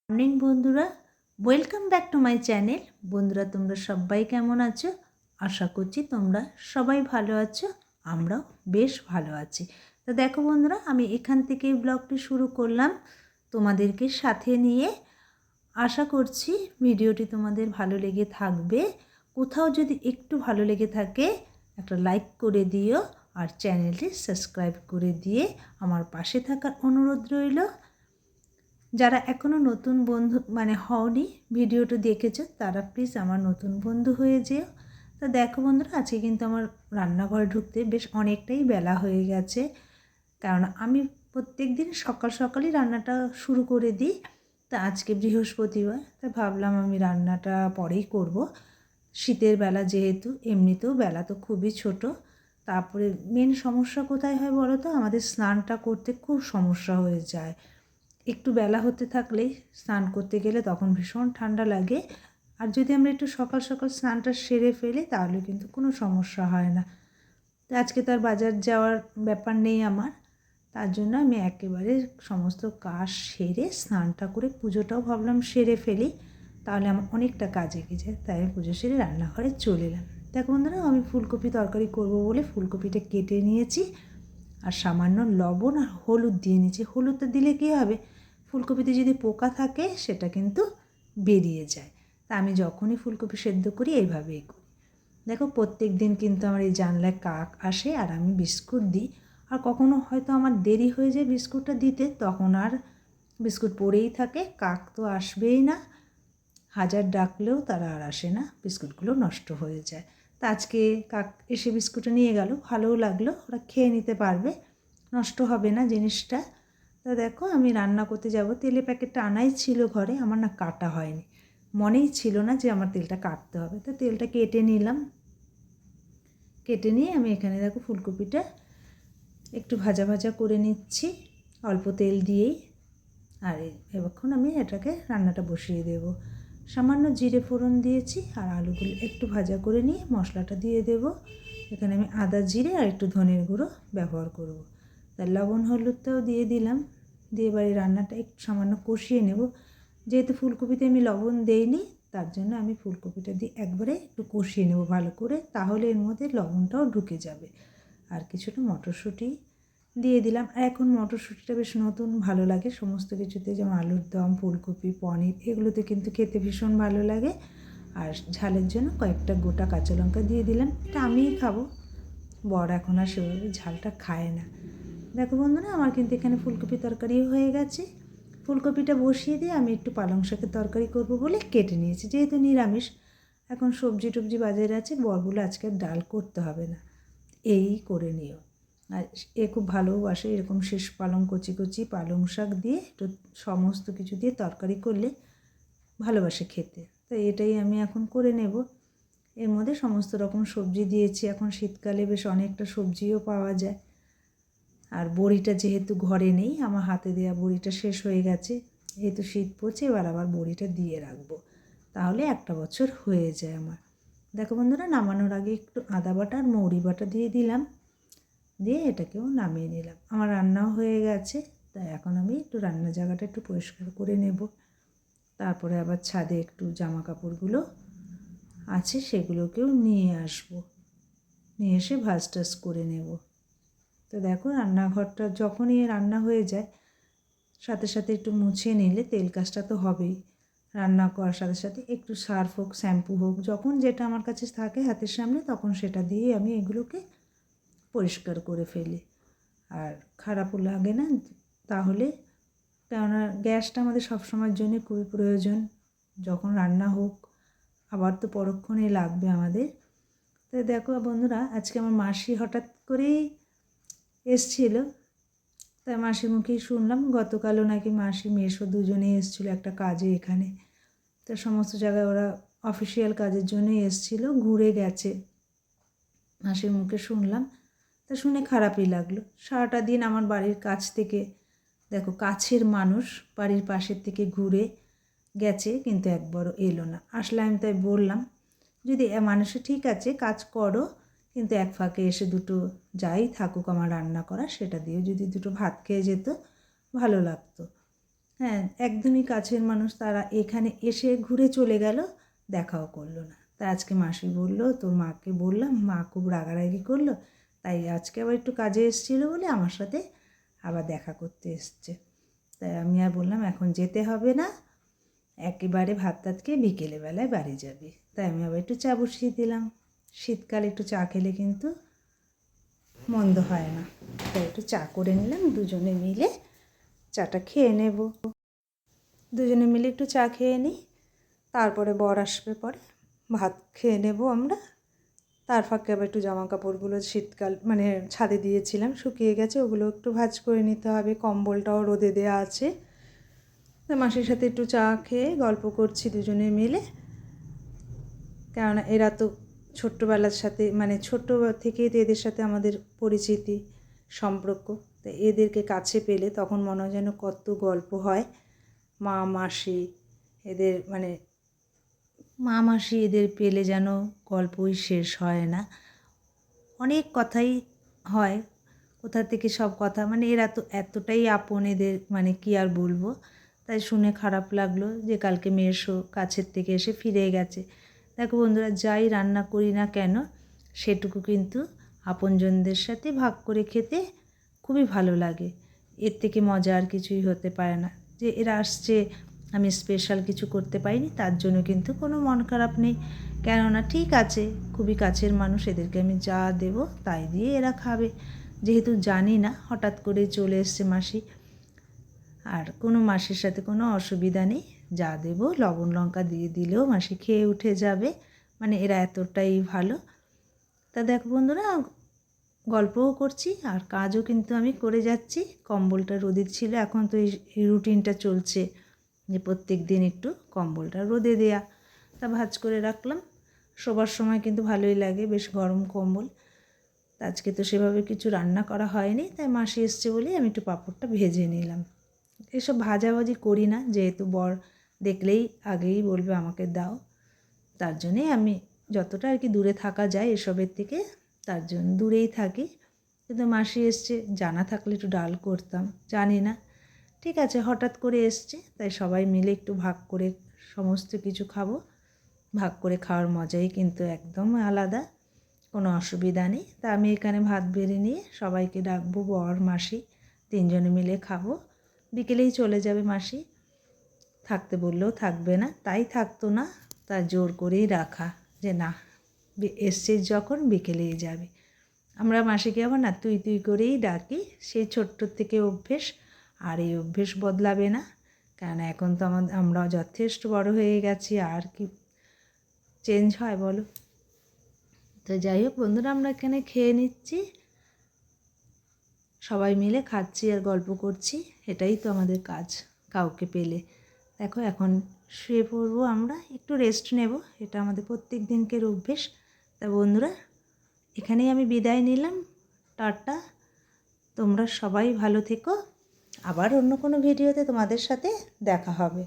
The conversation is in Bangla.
মর্নিং বন্ধুরা, welcome back to my channel. বন্ধুরা, তোমরা সবাই কেমন আছো? আশা করছি তোমরা সবাই ভালো আছো, আমরাও বেশ ভালো আছি। তো দেখো বন্ধুরা, আমি এখান থেকে ব্লগটি শুরু করলাম তোমাদেরকে সাথে নিয়ে। আশা করছি ভিডিওটি তোমাদের ভালো লেগে থাকবে। কোথাও যদি একটু ভালো লেগে থাকে একটা লাইক করে দিও, আর চ্যানেলটি সাবস্ক্রাইব করে দিয়ে আমার পাশে থাকার অনুরোধ রইল। যারা এখনও নতুন বন্ধু হওনি, ভিডিওটা দেখেছো, তারা প্লিজ আমার নতুন বন্ধু হয়ে যেও। তো দেখো বন্ধুরা, আজকে কিন্তু আমার রান্নাঘরে ঢুকতে বেশ অনেকটাই বেলা হয়ে গেছে, কারণ আমি প্রত্যেক দিন সকাল সকালই রান্নাটা শুরু করে দিই। তা আজকে বৃহস্পতিবার, তা ভাবলাম আমি রান্নাটা পরেই করব। শীতের বেলা যেহেতু, এমনিতেও বেলা তো খুবই ছোট। তারপরে মেন সমস্যা কোথায় হয় বলো তো, আমাদের স্নানটা করতে খুব সমস্যা হয়ে যায়। একটু বেলা হতে থাকলেই স্নান করতে গেলে তখন ভীষণ ঠান্ডা লাগে। আর যদি আমরা একটু সকাল সকাল স্নানটা সেরে ফেলি তাহলে কিন্তু কোনো সমস্যা হয় না। তো আজকে তো আর বাজার যাওয়ার ব্যাপার নেই আমার, তার জন্য আমি একেবারে সমস্ত কাজ সেরে স্নানটা করে পুজোটাও ভাবলাম সেরে ফেলি, তাহলে আমার অনেকটা কাজ এগিয়ে যায়। তাই আমি পুজো সেরে রান্নাঘরে চলে এলাম। দেখো বন্ধুরা, আমি ফুলকপি তরকারি করব বলে ফুলকপিটা কেটে নিয়েছি, আর সামান্য লবণ আর হলুদ দিয়ে নিয়েছি। হলুদটা দিলে কী হবে, ফুলকপিতে যদি পোকা থাকে সেটা কিন্তু বেরিয়ে যায়। তা আমি যখনই ফুলকপি সেদ্ধ করি এইভাবেই করি। দেখো, প্রত্যেক দিন কিন্তু আমার এই জানলায় কাক আসে আর আমি বিস্কুট দিই। আর কখনো হয়তো আমার দেরি হয়ে যায় বিস্কুটটা দিতে, তখন আর বিস্কুট পড়েই থাকে, কাক তো আসবেই না। হাজার ডাকলেও তারা আর আসে না, বিস্কুটগুলো নষ্ট হয়ে যায়। তা আজকে কাক এসে বিস্কুটটা নিয়ে গেল, ভালোও লাগলো, ওরা খেয়ে নিতে পারবে, নষ্ট হবে না জিনিসটা। তা দেখো, আমি রান্না করতে যাব। তেলের প্যাকেটটা আনাই ছিল ঘরে, আমার না কাটা হয়নি, মনেই ছিল না যে আমার তেলটা কাটতে হবে। তো তেলটা কেটে নিলাম, কেটে নিয়ে আমি এখানে দেখো ফুলকপিটা একটু ভাজা ভাজা করে নিচ্ছি অল্প তেল দিয়েই। আর এখন আমি এটাকে রান্নাটা বসিয়ে দেব। সামান্য জিরে ফোড়ন দিয়েছি, আর আলুগুলো একটু ভাজা করে নিয়ে মশলাটা দিয়ে দেব। এখানে আমি আদা জিরে আর একটু ধনের গুঁড়ো ব্যবহার করব। তার লবণ হলুদটাও দিয়ে দিলাম, দিয়ে এবারে রান্নাটা একটু সামান্য কষিয়ে নেব। যেহেতু ফুলকপিতে আমি লবণ দেইনি, তার জন্য আমি ফুলকপিটা দিয়ে একবারে একটু কষিয়ে নেব ভালো করে, তাহলে এর মধ্যে লবণটাও ঢুকে যাবে। আর কিছুটা মটরশুঁটি দিয়ে দিলাম। আর এখন মটরশুঁটিটা বেশ নতুন ভালো লাগে সমস্ত কিছুতে, যেমন আলুর দম, ফুলকপি, পনির, এগুলোতে কিন্তু খেতে ভীষণ ভালো লাগে। আর ঝালের জন্য কয়েকটা গোটা কাঁচা লঙ্কা দিয়ে দিলাম। এটা আমিই খাবো, বর এখন আর সেভাবে ঝালটা খায় না। দেখো বন্ধুরা, আমার কিন্তু এখানে ফুলকপি তরকারিও হয়ে গেছে। ফুলকপিটা বসিয়ে দিয়ে আমি একটু পালং শাকের তরকারি করব বলে কেটে নিয়েছি, যেহেতু নিরামিষ। এখন সবজি টবজি বাজারে আছে, বরগুলো আজকে ডাল করতে হবে না, এই করে নিও। আর এ খুব ভালোবাসে এরকম শেষ পালং, কচি কচি পালং শাক দিয়ে একটু সমস্ত কিছু দিয়ে তরকারি করলে ভালোবাসে খেতে। তো এটাই আমি এখন করে নেব। এর মধ্যে সমস্ত রকম সবজি দিয়েছি, এখন শীতকালে বেশ অনেকটা সবজিও পাওয়া যায়। আর বড়িটা যেহেতু ঘরে নেই, আমার হাতে দেওয়া বড়িটা শেষ হয়ে গেছে, যেহেতু শীত পড়ছে এবার আবার বড়িটা দিয়ে রাখবো, তাহলে একটা বছর হয়ে যায় আমার। দেখো বন্ধুরা, নামানোর আগে একটু আদা বাটা আর মৌরি বাটা দিয়ে দিলাম, দিয়ে এটাকেও নামিয়ে নিলাম। আমার রান্নাও হয়ে গেছে, তাই এখন আমি একটু রান্নার জায়গাটা একটু পরিষ্কার করে নেব। তারপরে আবার ছাদে একটু জামা কাপড়গুলো আছে সেগুলোকেও নিয়ে আসবো, নিয়ে এসে ভাঁজ টাজ করে নেব। তো দেখো, রান্নাঘরটা যখনই রান্না হয়ে যায় সাথে সাথে একটু মুছে নিলে, তেল কাজটা তো হবেই, রান্না করার সাথে সাথে একটু সার্ফ হোক, শ্যাম্পু হোক, যখন যেটা আমার কাছে থাকে হাতের সামনে তখন সেটা দিয়ে আমি এগুলোকে পরিষ্কার করে ফেলি। আর খারাপও লাগে না তাহলে, কেননা গ্যাসটা আমাদের সবসময়ের জন্য খুবই প্রয়োজন, যখন রান্না হোক আবার তো পরক্ষণে লাগবে আমাদের। তো দেখো বন্ধুরা, আজকে আমার মাসি হঠাৎ করেই এসছিল, তাই মাসির মুখেই শুনলাম গতকালও নাকি মাসি মেসো দুজনেই এসেছিলো একটা কাজে এখানে। তো সমস্ত জায়গায় ওরা অফিসিয়াল কাজের জন্যই এসেছিলো, ঘুরে গেছে, মাসির মুখে শুনলাম। তা শুনে খারাপই লাগলো। সারাটা দিন আমার বাড়ির কাছ থেকে, দেখো কাছের মানুষ, বাড়ির পাশের থেকে ঘুরে গেছে, কিন্তু একবারও এলো না। আসলে আমি তাই বললাম, যদি মানুষে ঠিক আছে কাজ করো, কিন্তু এক ফাঁকে এসে দুটো যাই থাকুক আমার রান্না করা, সেটা দিয়েও যদি দুটো ভাত খেয়ে যেত ভালো লাগতো। হ্যাঁ, একদমই কাছের মানুষ, তারা এখানে এসে ঘুরে চলে গেল, দেখাও করলো না। তা আজকে মাসি বলল, তোর মাকে বললাম, মা খুব রাগারাগি করলো, তাই আজকে আবার একটু কাজে এসেছিলো বলে আমার সাথে আবার দেখা করতে এসছে। তাই আমি আর বললাম এখন যেতে হবে না, একেবারে ভাত টাত খেয়ে বিকেলে বেলায় বাড়ি যাবি। তাই আমি আবার একটু চা বসিয়ে দিলাম। শীতকালে একটু চা খেলে কিন্তু মন্দ হয় না। তাই একটু চা করে নিলাম, দুজনে মিলে চাটা খেয়ে নেব। দুজনে মিলে একটু চা খেয়ে নিই, তারপরে বর আসবে, পরে ভাত খেয়ে নেব আমরা। তার ফাঁকে আবার একটু জামা কাপড়গুলো শীতকাল মানে ছাদে দিয়েছিলাম, শুকিয়ে গেছে, ওগুলো একটু ভাঁজ করে নিতে হবে। কম্বলটাও রোদে দেওয়া আছে। তা মাসির সাথে একটু চা খেয়ে গল্প করছি দুজনে মিলে, কেননা এরা তো ছোট্টবেলার সাথে মানে ছোট্ট থেকেই তো এদের সাথে আমাদের পরিচিতি সম্পর্ক। তো এদেরকে কাছে পেলে তখন মনে হয় যেন কত গল্প হয়। মা মাসি এদের মানে মা মাসি এদের পেলে যেন গল্পই শেষ হয় না, অনেক কথাই হয়। কোথা থেকে সব কথা মানে এরা তো এতটাই আপন, এদের মানে কি আর বলবো। তাই শুনে খারাপ লাগলো যে কালকে মেয়েসো কাছের থেকে এসে ফিরে গেছে। দেখো বন্ধুরা, যাই রান্না করি না কেন সেটুকু কিন্তু আপনজনদের সাথে ভাগ করে খেতে খুবই ভালো লাগে। এর থেকে মজা আর কিছুই হতে পারে না। যে এরা আসছে, আমি স্পেশাল কিছু করতে পারিনি, তার জন্য কিন্তু কোনো মন খারাপ নেই। কেননা ঠিক আছে, খুবই কাছের মানুষ, এদেরকে আমি যা দেবো তাই দিয়ে এরা খাবে। যেহেতু জানি না, হঠাৎ করে চলে এসছে মাসি, আর কোনো মাসির সাথে কোনো অসুবিধা নেই, যা দেবো লবণ লঙ্কা দিয়ে দিলেও মাসি খেয়ে উঠে যাবে। মানে এরা এতটাই ভালো। তা দেখো বন্ধুরা, গল্পও করছি আর কাজও কিন্তু আমি করে যাচ্ছি। কম্বলটা রোদে ছিল, এখন তো এই রুটিনটা চলছে যে প্রত্যেক দিন একটু কম্বলটা রোদে দেয়া। তা ভাঁজ করে রাখলাম, শোবার সময় কিন্তু ভালোই লাগে, বেশ গরম কম্বল। আজকে তো সেভাবে কিছু রান্না করা হয়নি, তাই মাসি এসছে বলেই আমি একটু পাঁপড়টা ভেজে নিলাম। এসব ভাজাভাজি করি না, যেহেতু বর দেখলেই আগেই বলবে আমাকে দাও, তার জন্যেই আমি যতটা আর কি দূরে থাকা যায় এসবের থেকে তার জন্য দূরেই থাকি। কিন্তু মাসি এসছে, জানা থাকলে একটু ডাল করতাম, জানি না। ঠিক আছে, হঠাৎ করে এসছে, তাই সবাই মিলে একটু ভাগ করে সমস্ত কিছু খাবো। ভাগ করে খাওয়ার মজাই কিন্তু একদম আলাদা, কোনো অসুবিধা নেই। তা আমি এখানে ভাত বেড়ে নিয়ে সবাইকে ডাকবো, বর মাসি তিনজনে মিলে খাবো। বিকেলেই চলে যাবে মাসি, থাকতে বললেও থাকবে না, তাই থাকতো না, তা জোর করেই রাখা যে না, এসছিস যখন বিকেলেই যাবে। আমরা মাসিকে আবার না তুই তুই করেই ডাকি, সেই ছোট্ট থেকে অভ্যেস, আর এই অভ্যেস বদলাবে না। কারণ এখন তো আমরা যথেষ্ট বড় হয়ে গেছি, আর কি চেঞ্জ হয় বলো। তো যাই হোক বন্ধুরা, আমরা এখানে খেয়ে নিচ্ছি, সবাই মিলে খাচ্ছি আর গল্প করছি, এটাই তো আমাদের কাজ কাউকে পেলে। দেখো এখন শুয়ে পড়বো, আমরা একটু রেস্ট নেব, এটা আমাদের প্রত্যেক দিনকের অভ্যেস। তা বন্ধুরা, এখানেই আমি বিদায় নিলাম, টাটা। তোমরা সবাই ভালো থেকো, আবার অন্য কোনো ভিডিওতে তোমাদের সাথে দেখা হবে।